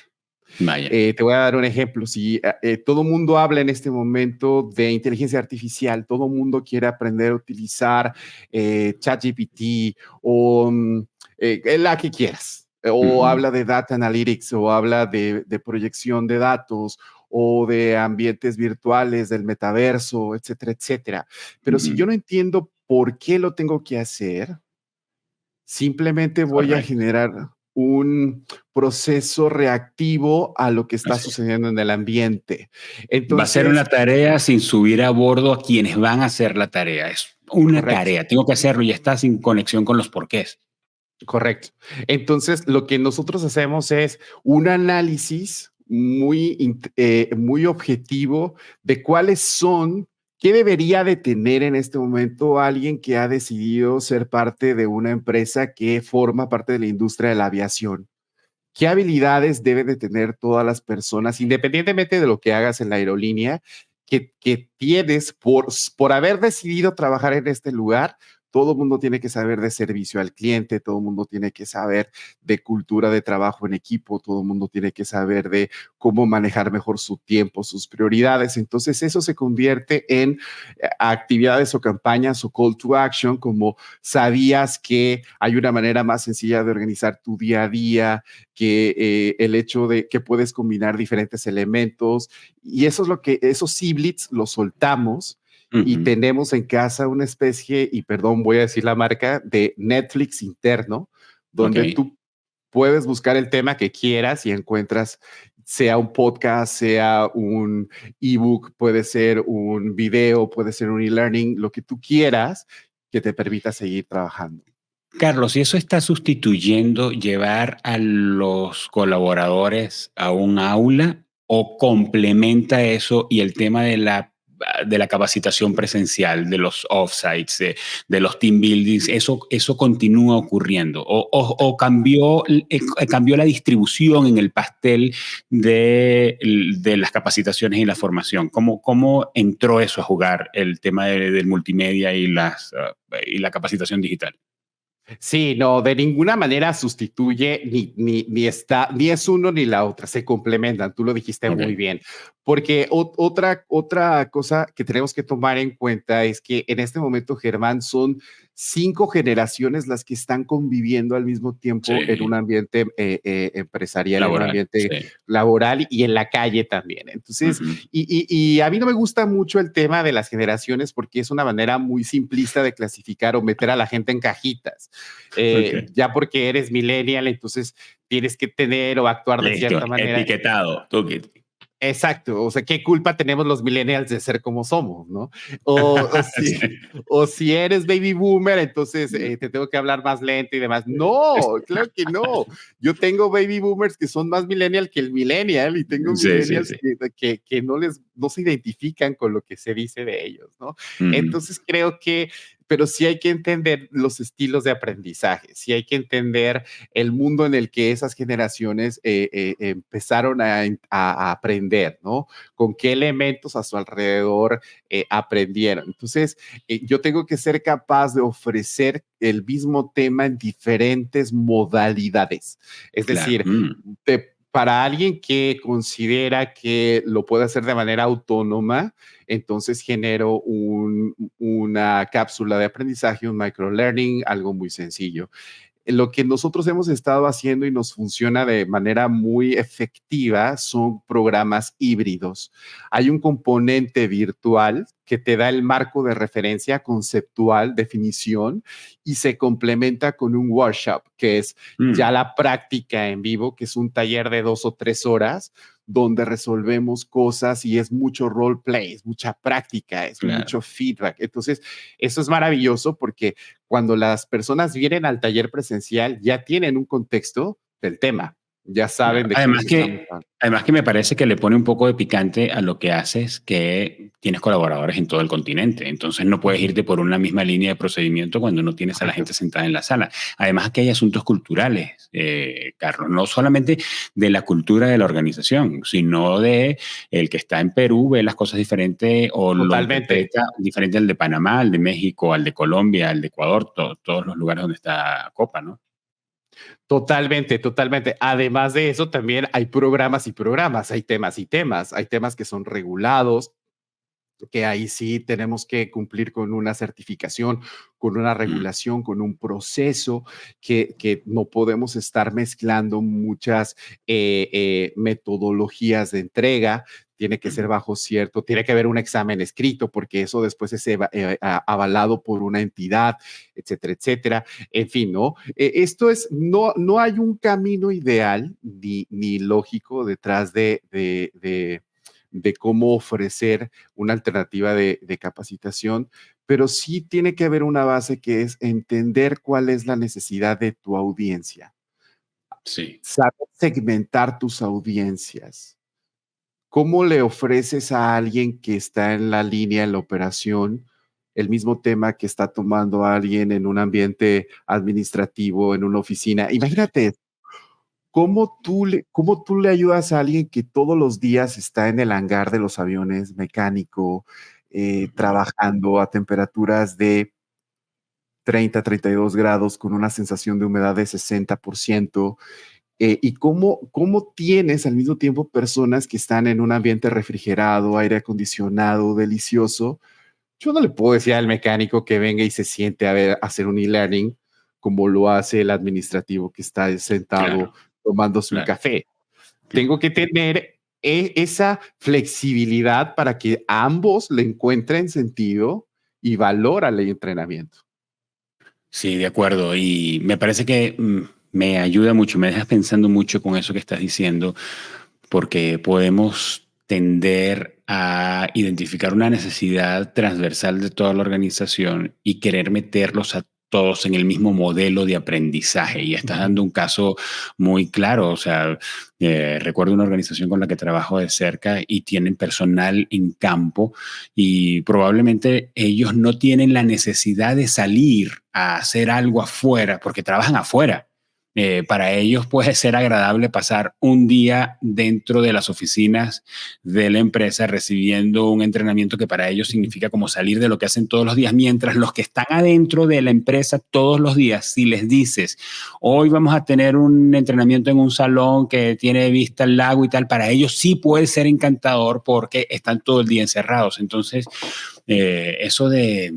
Vaya. Te voy a dar un ejemplo. Si todo el mundo habla en este momento de inteligencia artificial, todo el mundo quiere aprender a utilizar ChatGPT o la que quieras, o habla de data analytics, o habla de proyección de datos, o de ambientes virtuales, del metaverso, etcétera, etcétera. Pero si yo no entiendo por qué lo tengo que hacer, simplemente voy a generar un proceso reactivo a lo que está sucediendo en el ambiente. Entonces, va a ser una tarea sin subir a bordo a quienes van a hacer la tarea. Es una tarea, tengo que hacerlo y está sin conexión con los porqués. Correcto. Entonces, lo que nosotros hacemos es un análisis muy objetivo de cuáles son. ¿Qué debería de tener en este momento alguien que ha decidido ser parte de una empresa que forma parte de la industria de la aviación? ¿Qué habilidades deben de tener todas las personas, independientemente de lo que hagas en la aerolínea, que tienes por haber decidido trabajar en este lugar? Todo el mundo tiene que saber de servicio al cliente, todo el mundo tiene que saber de cultura de trabajo en equipo, todo el mundo tiene que saber de cómo manejar mejor su tiempo, sus prioridades. Entonces eso se convierte en actividades o campañas o call to action, como ¿sabías que hay una manera más sencilla de organizar tu día a día, que el hecho de que puedes combinar diferentes elementos? Y eso es lo que, esos Siblits los soltamos. Y tenemos en casa una especie, y perdón, voy a decir la marca, de Netflix interno, donde tú puedes buscar el tema que quieras y encuentras, sea un podcast, sea un ebook, puede ser un video, puede ser un e-learning, lo que tú quieras que te permita seguir trabajando. Carlos, ¿y eso está sustituyendo llevar a los colaboradores a un aula o complementa eso y el tema de la capacitación presencial, de los offsites, de los team buildings, eso continúa ocurriendo? ¿O cambió la distribución en el pastel de las capacitaciones y la formación? ¿Cómo entró eso a jugar el tema del multimedia y la capacitación digital? Sí, no, de ninguna manera sustituye ni es uno ni la otra, se complementan, tú lo dijiste muy bien, porque otra cosa que tenemos que tomar en cuenta es que en este momento, Germán, son 5 generaciones las que están conviviendo al mismo tiempo en un ambiente empresarial, laboral, en un ambiente laboral y en la calle también. Entonces, y a mí no me gusta mucho el tema de las generaciones porque es una manera muy simplista de clasificar o meter a la gente en cajitas. Ya porque eres millennial, entonces tienes que tener o actuar de cierta manera. Etiquetado. Exacto, o sea, ¿qué culpa tenemos los millennials de ser como somos, no? O si eres baby boomer, entonces te tengo que hablar más lento y demás. No, claro que no. Yo tengo baby boomers que son más millennial que el millennial, y tengo millennials que no se identifican con lo que se dice de ellos, ¿no? Entonces creo que, pero sí hay que entender los estilos de aprendizaje, sí hay que entender el mundo en el que esas generaciones empezaron a aprender, ¿no? Con qué elementos a su alrededor aprendieron. Entonces, yo tengo que ser capaz de ofrecer el mismo tema en diferentes modalidades. Es decir, para alguien que considera que lo puede hacer de manera autónoma, entonces genero una cápsula de aprendizaje, un microlearning, algo muy sencillo. lo que nosotros hemos estado haciendo y nos funciona de manera muy efectiva son programas híbridos. Hay un componente virtual que te da el marco de referencia conceptual, definición, y se complementa con un workshop, que es ya la práctica en vivo, que es un taller de 2 o 3 horas, donde resolvemos cosas y es mucho roleplay, es mucha práctica, es mucho feedback. Entonces, eso es maravilloso porque cuando las personas vienen al taller presencial ya tienen un contexto del tema, ya saben de qué les estamos hablando. Además que me parece que le pone un poco de picante a lo que haces, que tienes colaboradores en todo el continente. Entonces no puedes irte por una misma línea de procedimiento cuando no tienes a la gente sentada en la sala. Además que hay asuntos culturales, Carlos, no solamente de la cultura de la organización, sino de el que está en Perú ve las cosas diferentes o Totalmente. lo interpreta diferente al de Panamá, al de México, al de Colombia, al de Ecuador, todos los lugares donde está Copa, ¿no? Totalmente, totalmente. Además de eso, también hay programas y programas, hay temas y temas, hay temas que son regulados, que ahí sí tenemos que cumplir con una certificación, con una regulación, con un proceso, que no podemos estar mezclando muchas metodologías de entrega. Tiene que ser bajo cierto, tiene que haber un examen escrito porque eso después es avalado por una entidad, etcétera, etcétera. En fin, ¿no? Esto es, no hay un camino ideal ni lógico detrás de cómo ofrecer una alternativa de capacitación, pero sí tiene que haber una base que es entender cuál es la necesidad de tu audiencia. Sí. Saber segmentar tus audiencias. ¿Cómo le ofreces a alguien que está en la línea, en la operación, el mismo tema que está tomando a alguien en un ambiente administrativo, en una oficina? Imagínate, ¿cómo tú le ayudas a alguien que todos los días está en el hangar de los aviones, mecánico, trabajando a temperaturas de 30, 32 grados con una sensación de humedad de 60%? ¿Y cómo tienes al mismo tiempo personas que están en un ambiente refrigerado, aire acondicionado, delicioso? Yo no le puedo decir al mecánico que venga y se siente a hacer un e-learning como lo hace el administrativo que está sentado tomándose un café. Tengo que tener esa flexibilidad para que ambos le encuentren sentido y valor al entrenamiento. Sí, de acuerdo. Y me parece que me ayuda mucho, me dejas pensando mucho con eso que estás diciendo, porque podemos tender a identificar una necesidad transversal de toda la organización y querer meterlos a todos en el mismo modelo de aprendizaje. Y estás dando un caso muy claro. O sea, recuerdo una organización con la que trabajo de cerca y tienen personal en campo y probablemente ellos no tienen la necesidad de salir a hacer algo afuera porque trabajan afuera. Para ellos puede ser agradable pasar un día dentro de las oficinas de la empresa recibiendo un entrenamiento que para ellos significa como salir de lo que hacen todos los días, mientras los que están adentro de la empresa todos los días, si les dices, hoy vamos a tener un entrenamiento en un salón que tiene vista al lago y tal, para ellos sí puede ser encantador porque están todo el día encerrados. Entonces, eso de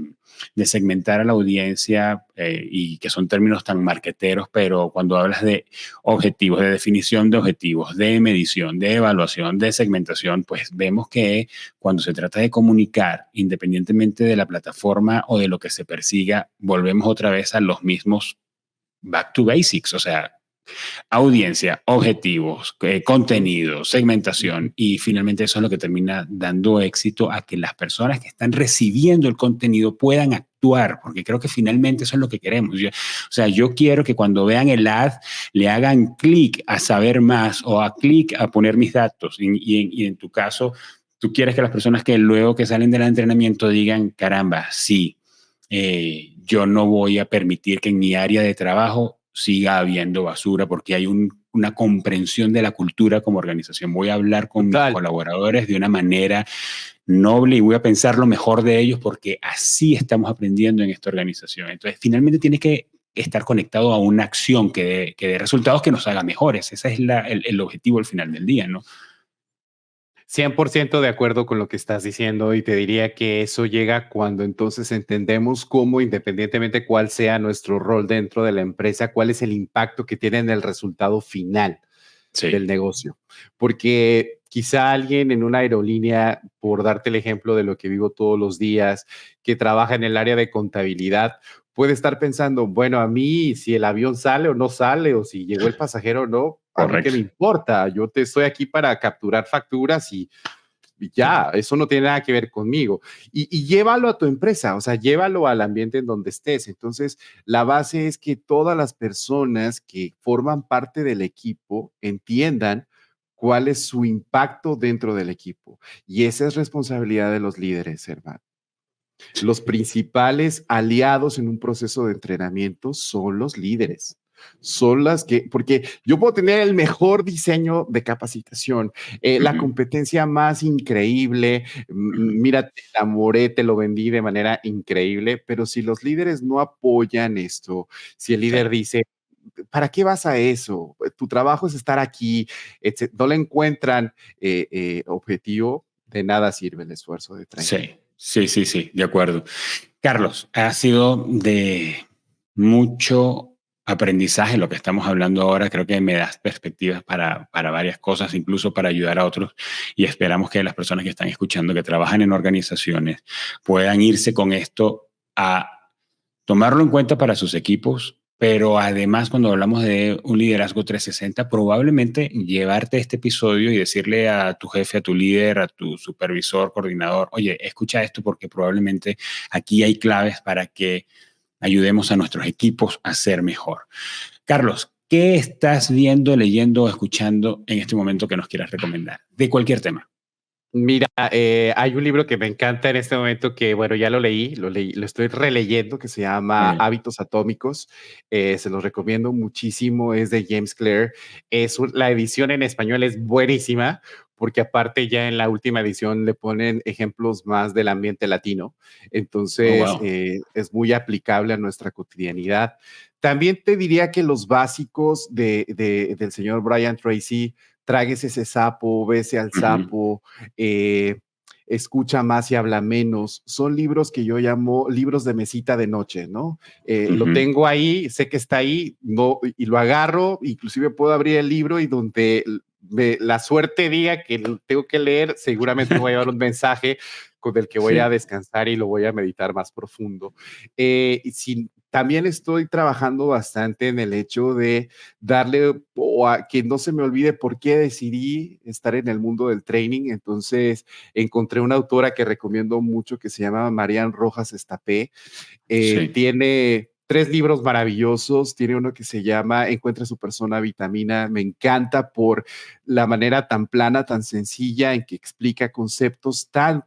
segmentar a la audiencia y que son términos tan marqueteros, pero cuando hablas de objetivos, de definición de objetivos, de medición, de evaluación, de segmentación, pues vemos que cuando se trata de comunicar, independientemente de la plataforma o de lo que se persiga, volvemos otra vez a los mismos back to basics, o sea, audiencia, objetivos, contenido, segmentación y finalmente eso es lo que termina dando éxito a que las personas que están recibiendo el contenido puedan actuar, porque creo que finalmente eso es lo que queremos. Yo quiero que cuando vean el ad le hagan clic a saber más o a clic a poner mis datos y en tu caso, tú quieres que las personas que luego que salen del entrenamiento digan, caramba, sí, yo no voy a permitir que en mi área de trabajo siga habiendo basura porque hay una comprensión de la cultura como organización. Voy a hablar con mis colaboradores de una manera noble y voy a pensar lo mejor de ellos porque así estamos aprendiendo en esta organización. Entonces, finalmente tiene que estar conectado a una acción que dé resultados que nos haga mejores. Ese es el objetivo al final del día, ¿no? 100% de acuerdo con lo que estás diciendo y te diría que eso llega cuando entonces entendemos cómo, independientemente cuál sea nuestro rol dentro de la empresa, cuál es el impacto que tiene en el resultado final del Sí. negocio. Porque quizá alguien en una aerolínea, por darte el ejemplo de lo que vivo todos los días, que trabaja en el área de contabilidad, puede estar pensando, bueno, a mí si el avión sale o no sale, o si llegó el pasajero o no, a mí qué Correcto. me importa, yo te estoy aquí para capturar facturas y ya, eso no tiene nada que ver conmigo. Y llévalo a tu empresa, o sea, llévalo al ambiente en donde estés. Entonces, la base es que todas las personas que forman parte del equipo entiendan cuál es su impacto dentro del equipo. Y esa es responsabilidad de los líderes, hermano. Los principales aliados en un proceso de entrenamiento son los líderes. Son las que, porque yo puedo tener el mejor diseño de capacitación, la Ujú, competencia más increíble, ujú. mira, te enamoré, te lo vendí de manera increíble, pero si los líderes no apoyan esto, si el líder Sí, dice, ¿para qué vas a eso? Tu trabajo es estar aquí, no le encuentran objetivo, de nada sirve el esfuerzo de training. sí, sí, sí, sí, de acuerdo. Carlos, ha sido de mucho aprendizaje lo que estamos hablando ahora. Creo que me das perspectivas para varias cosas, incluso para ayudar a otros. Y esperamos que las personas que están escuchando, que trabajan en organizaciones, puedan irse con esto a tomarlo en cuenta para sus equipos, pero además cuando hablamos de un liderazgo 360, probablemente llevarte este episodio y decirle a tu jefe, a tu líder, a tu supervisor, coordinador, oye, escucha esto porque probablemente aquí hay claves para que ayudemos a nuestros equipos a ser mejor. Carlos, ¿qué estás viendo, leyendo o escuchando en este momento que nos quieras recomendar? De cualquier tema. Mira, hay un libro que me encanta en este momento que, bueno, ya lo estoy releyendo, que se llama Muy Hábitos Atómicos. Se los recomiendo muchísimo, es de James Clear. La edición en español es buenísima, porque aparte ya en la última edición le ponen ejemplos más del ambiente latino. Oh, Entonces, wow. es muy aplicable a nuestra cotidianidad. También te diría que los básicos del señor Brian Tracy, tráguese ese sapo, bese al Uh-huh. sapo, eh, escucha más y habla menos. Son libros que yo llamo libros de mesita de noche, ¿no? Lo Uh-huh. tengo ahí, sé que está ahí, no, y lo agarro, inclusive puedo abrir el libro y donde la suerte diga que tengo que leer, seguramente me voy a llevar un mensaje con el que voy a Sí. descansar y lo voy a meditar más profundo. También estoy trabajando bastante en el hecho de darle o a que no se me olvide por qué decidí estar en el mundo del training. Entonces encontré una autora que recomiendo mucho que se llama Marian Rojas Estapé. Sí. Tiene 3 libros maravillosos. Tiene uno que se llama Encuentra su persona vitamina. Me encanta por la manera tan plana, tan sencilla en que explica conceptos tan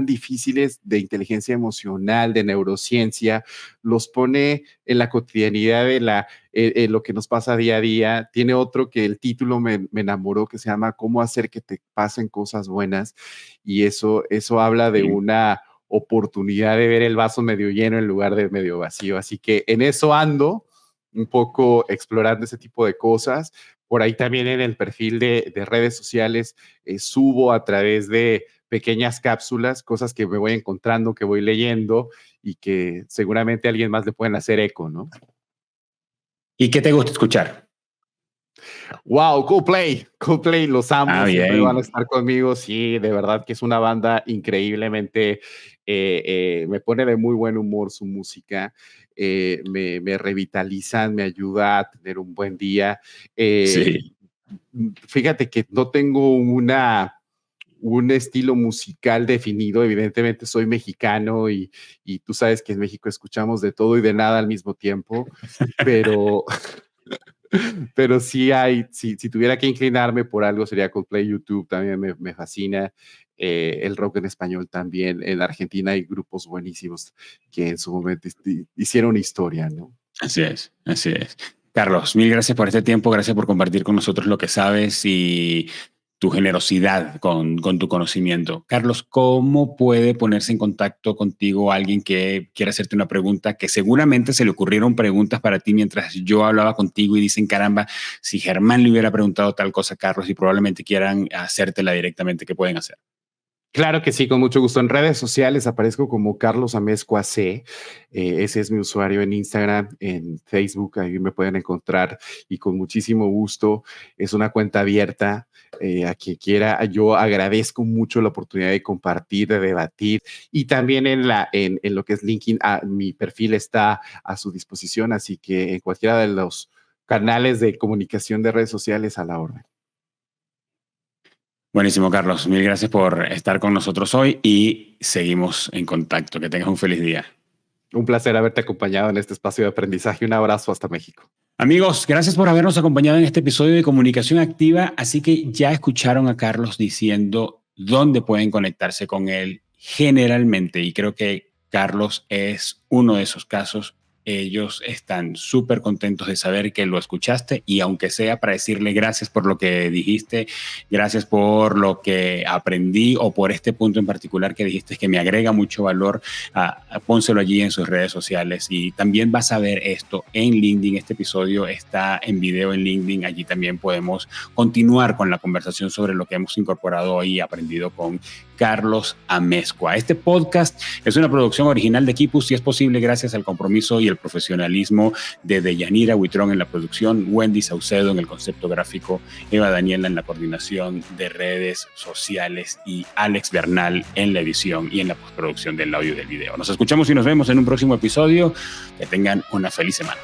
difíciles de inteligencia emocional, de neurociencia, los pone en la cotidianidad de lo que nos pasa día a día. Tiene otro que el título me enamoró, que se llama Cómo hacer que te pasen cosas buenas. Y eso habla de Sí. una oportunidad de ver el vaso medio lleno en lugar de medio vacío. Así que en eso ando, un poco explorando ese tipo de cosas. Por ahí también en el perfil de redes sociales subo a través de pequeñas cápsulas, cosas que me voy encontrando, que voy leyendo y que seguramente a alguien más le pueden hacer eco, ¿no? ¿Y qué te gusta escuchar? Wow, Coldplay, los amo, Ah, siempre van a bien. estar conmigo. Sí, de verdad que es una banda increíblemente, me pone de muy buen humor su música, me revitalizan, me ayuda a tener un buen día. Eh, Sí. Fíjate que no tengo un estilo musical definido. Evidentemente soy mexicano y tú sabes que en México escuchamos de todo y de nada al mismo tiempo, pero pero sí si tuviera que inclinarme por algo sería Coldplay. YouTube también me fascina, el rock en español también. En Argentina hay grupos buenísimos que en su momento hicieron historia, ¿no? Así es, así es. Carlos, mil gracias por este tiempo, gracias por compartir con nosotros lo que sabes y tu generosidad con tu conocimiento. Carlos, ¿cómo puede ponerse en contacto contigo alguien que quiera hacerte una pregunta? Que seguramente se le ocurrieron preguntas para ti mientras yo hablaba contigo y dicen, caramba, si Germán le hubiera preguntado tal cosa a Carlos y probablemente quieran hacértela directamente, ¿qué pueden hacer? Claro que sí, con mucho gusto. En redes sociales aparezco como Carlos Amezcua C. Ese es mi usuario en Instagram, en Facebook, ahí me pueden encontrar y con muchísimo gusto. Es una cuenta abierta. A quien quiera, yo agradezco mucho la oportunidad de compartir, de debatir y también en lo que es LinkedIn, mi perfil está a su disposición, así que en cualquiera de los canales de comunicación de redes sociales a la orden. Buenísimo, Carlos. Mil gracias por estar con nosotros hoy y seguimos en contacto. Que tengas un feliz día. Un placer haberte acompañado en este espacio de aprendizaje. Un abrazo hasta México. Amigos, gracias por habernos acompañado en este episodio de Comunicación Activa. Así que ya escucharon a Carlos diciendo dónde pueden conectarse con él generalmente. Y creo que Carlos es uno de esos casos. Ellos están súper contentos de saber que lo escuchaste y aunque sea para decirle gracias por lo que dijiste, gracias por lo que aprendí o por este punto en particular que dijiste que me agrega mucho valor, pónselo allí en sus redes sociales y también vas a ver esto en LinkedIn. Este episodio está en video en LinkedIn. Allí también podemos continuar con la conversación sobre lo que hemos incorporado hoy y aprendido con Carlos Amezcua. Este podcast es una producción original de Kipus y es posible gracias al compromiso y el profesionalismo de Deyanira Huitrón en la producción, Wendy Saucedo en el concepto gráfico, Eva Daniela en la coordinación de redes sociales y Alex Bernal en la edición y en la postproducción del audio y del video. Nos escuchamos y nos vemos en un próximo episodio. Que tengan una feliz semana.